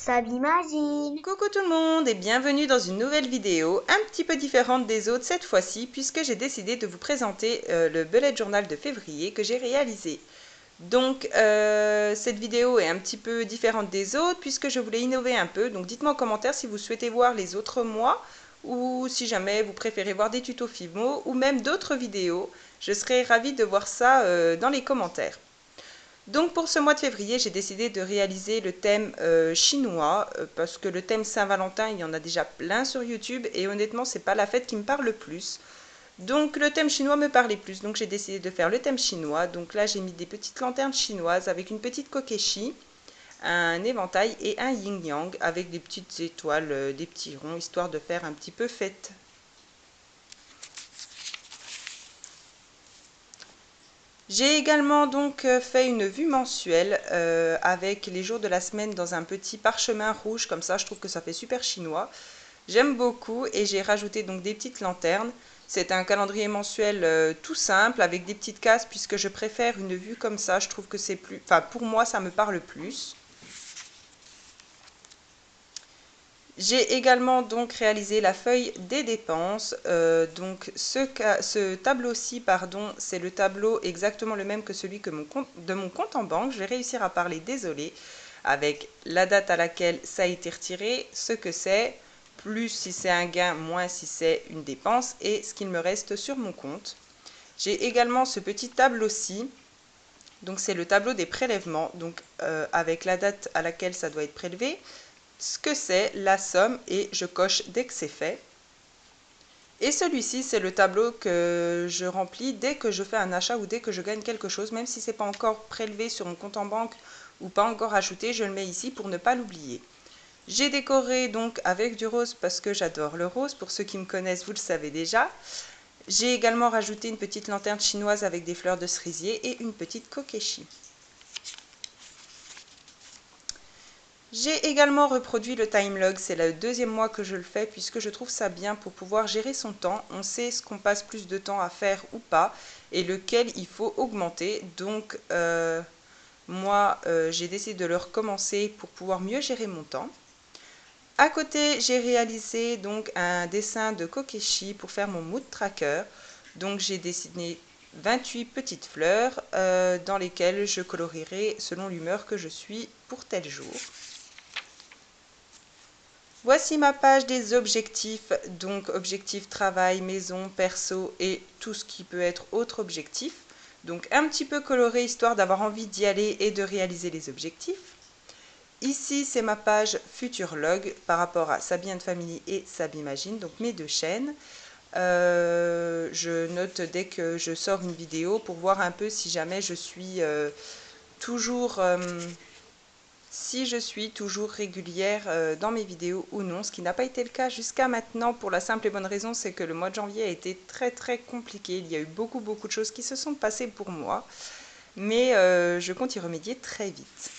Sabimagine. Coucou tout le monde et bienvenue dans une nouvelle vidéo un petit peu différente des autres cette fois-ci puisque j'ai décidé de vous présenter le bullet journal de février que j'ai réalisé. Donc cette vidéo est un petit peu différente des autres puisque je voulais innover un peu. Donc dites-moi en commentaire si vous souhaitez voir les autres mois ou si jamais vous préférez voir des tutos Fimo ou même d'autres vidéos. Je serais ravie de voir ça dans les commentaires. Donc pour ce mois de février, j'ai décidé de réaliser le thème chinois parce que le thème Saint-Valentin, il y en a déjà plein sur YouTube et honnêtement, c'est pas la fête qui me parle le plus. Donc le thème chinois me parlait plus, donc j'ai décidé de faire le thème chinois. Donc là, j'ai mis des petites lanternes chinoises avec une petite kokeshi, un éventail et un yin-yang avec des petites étoiles, des petits ronds, histoire de faire un petit peu fête. J'ai également donc fait une vue mensuelle avec les jours de la semaine dans un petit parchemin rouge, comme ça je trouve que ça fait super chinois. J'aime beaucoup et j'ai rajouté donc des petites lanternes. C'est un calendrier mensuel tout simple avec des petites cases puisque je préfère une vue comme ça, je trouve que c'est plus... Enfin pour moi ça me parle plus. J'ai également donc réalisé la feuille des dépenses. Donc ce tableau-ci, pardon, c'est le tableau exactement le même que celui de mon compte en banque. Je vais réussir à parler, désolé, avec la date à laquelle ça a été retiré, ce que c'est, plus si c'est un gain, moins si c'est une dépense, et ce qu'il me reste sur mon compte. J'ai également ce petit tableau-ci. Donc c'est le tableau des prélèvements, donc avec la date à laquelle ça doit être prélevé, ce que c'est, la somme, et je coche dès que c'est fait. Et celui-ci, c'est le tableau que je remplis dès que je fais un achat ou dès que je gagne quelque chose, même si ce n'est pas encore prélevé sur mon compte en banque ou pas encore ajouté, je le mets ici pour ne pas l'oublier. J'ai décoré donc avec du rose parce que j'adore le rose, pour ceux qui me connaissent, vous le savez déjà. J'ai également rajouté une petite lanterne chinoise avec des fleurs de cerisier et une petite kokeshi. J'ai également reproduit le timelog, c'est le deuxième mois que je le fais puisque je trouve ça bien pour pouvoir gérer son temps. On sait ce qu'on passe plus de temps à faire ou pas et lequel il faut augmenter. Donc moi j'ai décidé de le recommencer pour pouvoir mieux gérer mon temps. À côté j'ai réalisé donc un dessin de kokeshi pour faire mon mood tracker. Donc j'ai dessiné 28 petites fleurs dans lesquelles je colorierai selon l'humeur que je suis pour tel jour. Voici ma page des objectifs, donc objectif travail, maison, perso et tout ce qui peut être autre objectif. Donc un petit peu coloré histoire d'avoir envie d'y aller et de réaliser les objectifs. Ici c'est ma page Futurlog par rapport à Sabi and Family et Sabimagine, donc mes deux chaînes. Je note dès que je sors une vidéo pour voir un peu si jamais je suis toujours... si je suis toujours régulière dans mes vidéos ou non, ce qui n'a pas été le cas jusqu'à maintenant pour la simple et bonne raison, c'est que le mois de janvier a été très compliqué. Il y a eu beaucoup de choses qui se sont passées pour moi, mais je compte y remédier très vite.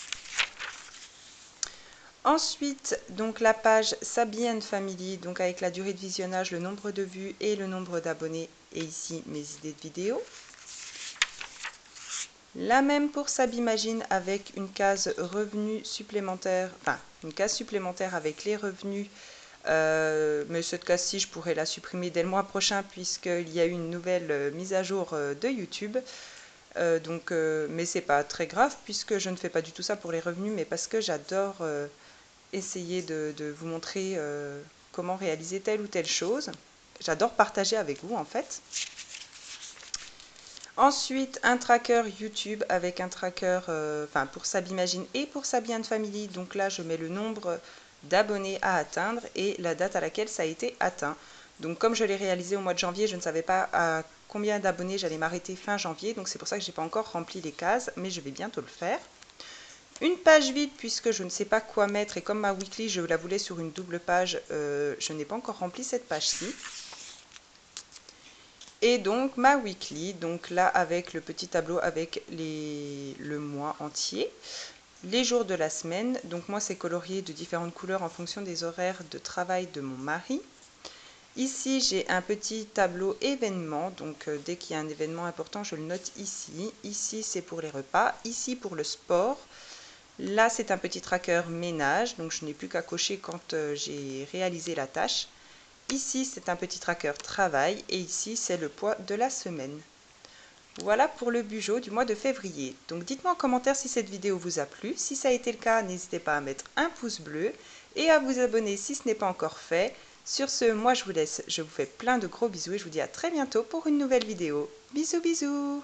Ensuite, donc la page Sabi and Family, donc avec la durée de visionnage, le nombre de vues et le nombre d'abonnés, et ici mes idées de vidéos. La même pour Sabimagine avec une case revenus supplémentaire, enfin une case supplémentaire avec les revenus, mais cette case-ci je pourrais la supprimer dès le mois prochain puisqu'il y a eu une nouvelle mise à jour de YouTube. Mais c'est pas très grave puisque je ne fais pas du tout ça pour les revenus, mais parce que j'adore essayer de vous montrer comment réaliser telle ou telle chose. J'adore partager avec vous en fait. Ensuite, un tracker YouTube avec un tracker pour Sabimagine et pour Sabi and Family. Donc là, je mets le nombre d'abonnés à atteindre et la date à laquelle ça a été atteint. Donc comme je l'ai réalisé au mois de janvier, je ne savais pas à combien d'abonnés j'allais m'arrêter fin janvier. Donc c'est pour ça que je n'ai pas encore rempli les cases, mais je vais bientôt le faire. Une page vide puisque je ne sais pas quoi mettre et comme ma weekly, je la voulais sur une double page, je n'ai pas encore rempli cette page-ci. Et donc ma weekly, donc là avec le petit tableau avec le mois entier, les jours de la semaine, donc moi c'est colorié de différentes couleurs en fonction des horaires de travail de mon mari. Ici j'ai un petit tableau événement, donc dès qu'il y a un événement important je le note ici. Ici c'est pour les repas, ici pour le sport. Là, c'est un petit tracker ménage, donc je n'ai plus qu'à cocher quand j'ai réalisé la tâche. Ici, c'est un petit tracker travail et ici, c'est le poids de la semaine. Voilà pour le Bugeot du mois de février. Donc dites-moi en commentaire si cette vidéo vous a plu. Si ça a été le cas, n'hésitez pas à mettre un pouce bleu et à vous abonner si ce n'est pas encore fait. Sur ce, moi je vous laisse, je vous fais plein de gros bisous et je vous dis à très bientôt pour une nouvelle vidéo. Bisous bisous!